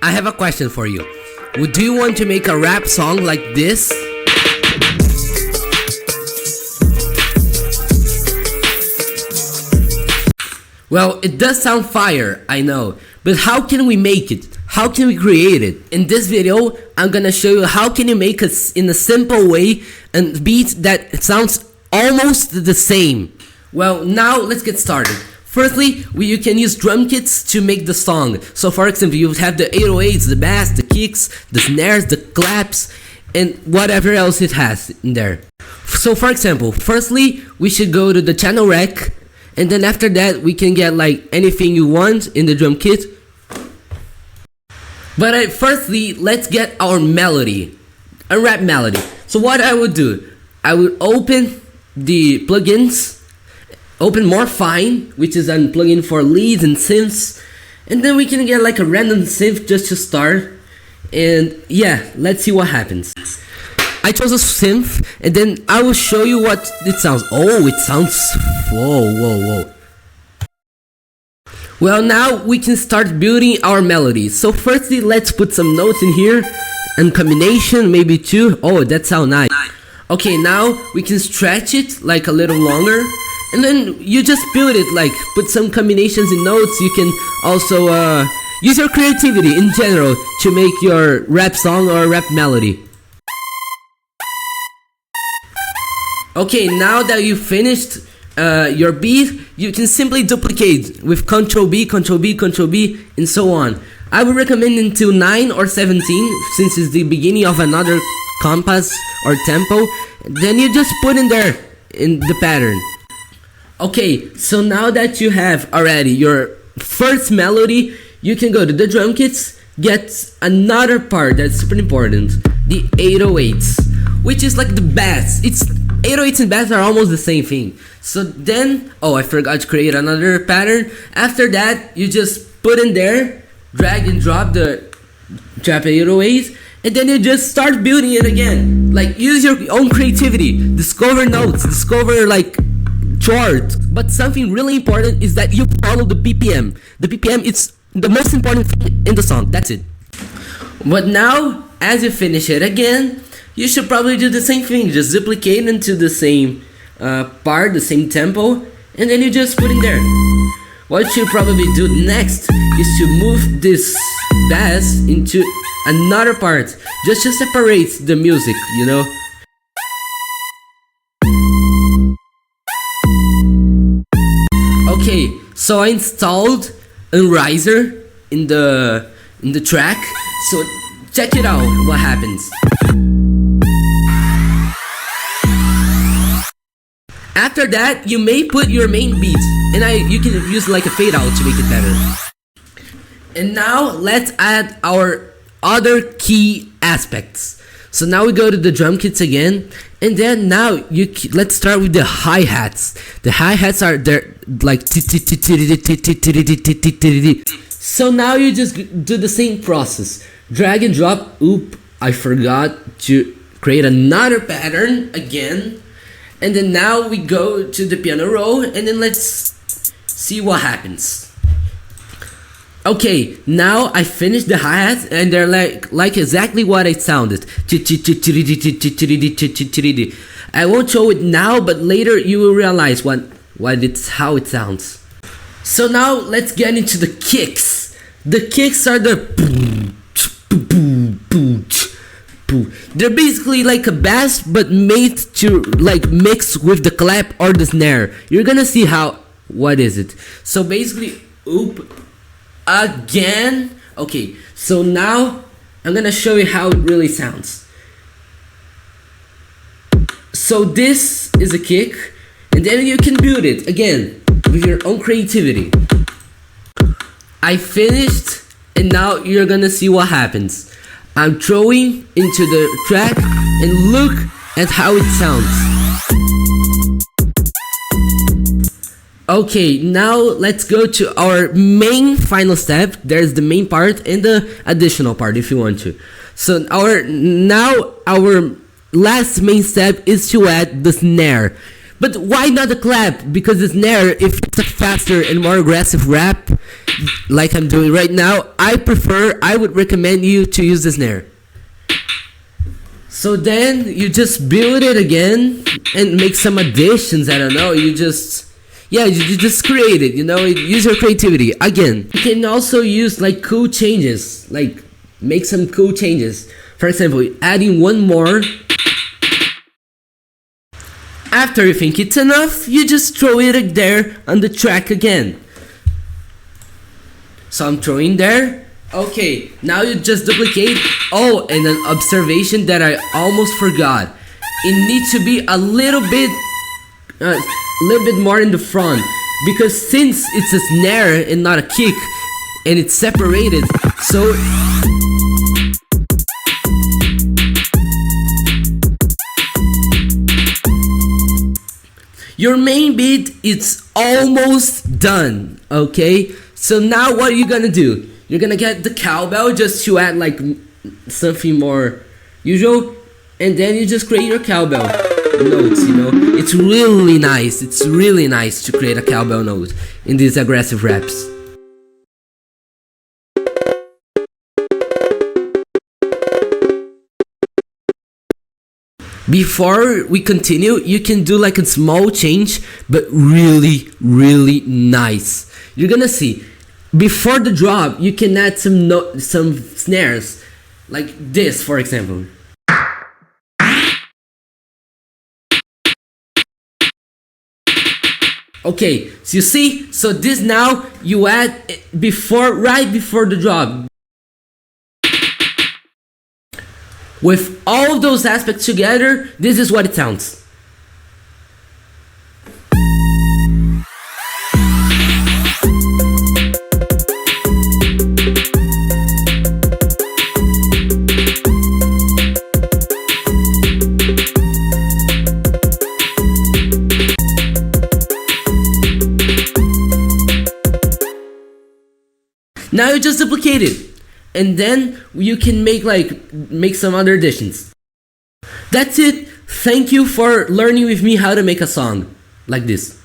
I have a question for you. Would you want to make a rap song like this? Well, it does sound fire, I know, but how can we make it? How can we create it? In this video, I'm gonna show you how can you make it in a simple way and beat that sounds almost the same. Well, now let's get started. Firstly, you can use drum kits to make the song. So for example, you have the 808s, the bass, the kicks, the snares, the claps, and whatever else it has in there. So for example, firstly, we should go to the channel rec, and then after that, we can get like anything you want in the drum kit. But firstly, let's get our melody, a rap melody. So what I would do, I would open the plugins, open Morphine, which is a plugin for leads and synths, and then we can get like a random synth just to start. And yeah, let's see what happens. I chose a synth, and then I will show you what it sounds. Oh, it sounds, whoa. Well, now we can start building our melodies. So firstly, let's put some notes in here, and combination, maybe two. Oh, that sounds nice. Okay, now we can stretch it like a little longer, and then you just build it, like put some combinations in notes. You can also use your creativity in general to make your rap song or rap melody. Okay, now that you finished your beat, you can simply duplicate with Ctrl B, Ctrl B, Ctrl B, and so on. I would recommend until 9 or 17, since it's the beginning of another compass or tempo. Then you just put in there in the pattern. Okay, so now that you have already your first melody, you can go to the drum kits, get another part that's super important, the 808s, which is like the bass. 808s and bass are almost the same thing. So then, oh, I forgot to create another pattern. After that, you just put in there, drag and drop the 808s, and then you just start building it again. Like, use your own creativity, discover notes, discover like chords. But something really important is that you follow the BPM. The BPM is the most important thing in the song. That's it. But now, as you finish it again, you should probably do the same thing. Just duplicate into the same part, the same tempo, and then you just put in there. What you probably do next is to move this bass into another part, just to separate the music, you know. Okay, so I installed a riser in the track. So check it out. What happens? After that, you may put your main beat, and you can use like a fade out to make it better. And now let's add our other key aspects. So now we go to the drum kits again, and then now let's start with the hi-hats. The hi-hats are there like. So now you just do the same process. Drag and drop. Oop, I forgot to create another pattern again. And then now we go to the piano roll, and then let's see what happens. Okay, now I finished the hi-hats, and they're like exactly what it sounded. I won't show it now, but later you will realize how it sounds. So now let's get into the kicks. The kicks are they're basically like a bass, but made to like mix with the clap or the snare. You're gonna see what is it. So basically, oop, again. Okay, so now I'm gonna show you how it really sounds. So this is a kick, and then you can build it again with your own creativity. I finished, and now you're gonna see what happens. I'm throwing into the track, and look at how it sounds. Okay, now let's go to our main final step. There's the main part and the additional part if you want to. So our last main step is to add the snare. But why not a clap? Because the snare, if it's a faster and more aggressive rap, like I'm doing right now, I would recommend you to use the snare. So then you just build it again and make some additions. I don't know. You just create it. You know, use your creativity again. You can also use like cool changes, like make some cool changes. For example, adding one more. After you think it's enough, you just throw it there on the track again. So I'm throwing there. Okay, now you just duplicate. Oh, and an observation that I almost forgot. It needs to be a little bit more in the front, because since it's a snare and not a kick, and it's separated, so your main beat is almost done. Okay, so now what are you gonna do? You're gonna get the cowbell just to add like something more usual, and then you just create your cowbell notes. You know, it's really nice. It's really nice to create a cowbell note in these aggressive raps. Before we continue, you can do like a small change, but really, really nice. You're gonna see. Before the drop, you can add some snares, like this, for example. Okay, so you see, so this now you add right before the drop. With all of those aspects together, this is what it sounds. Now you just duplicate it, and then you can make some other additions. That's it. Thank you for learning with me how to make a song like this.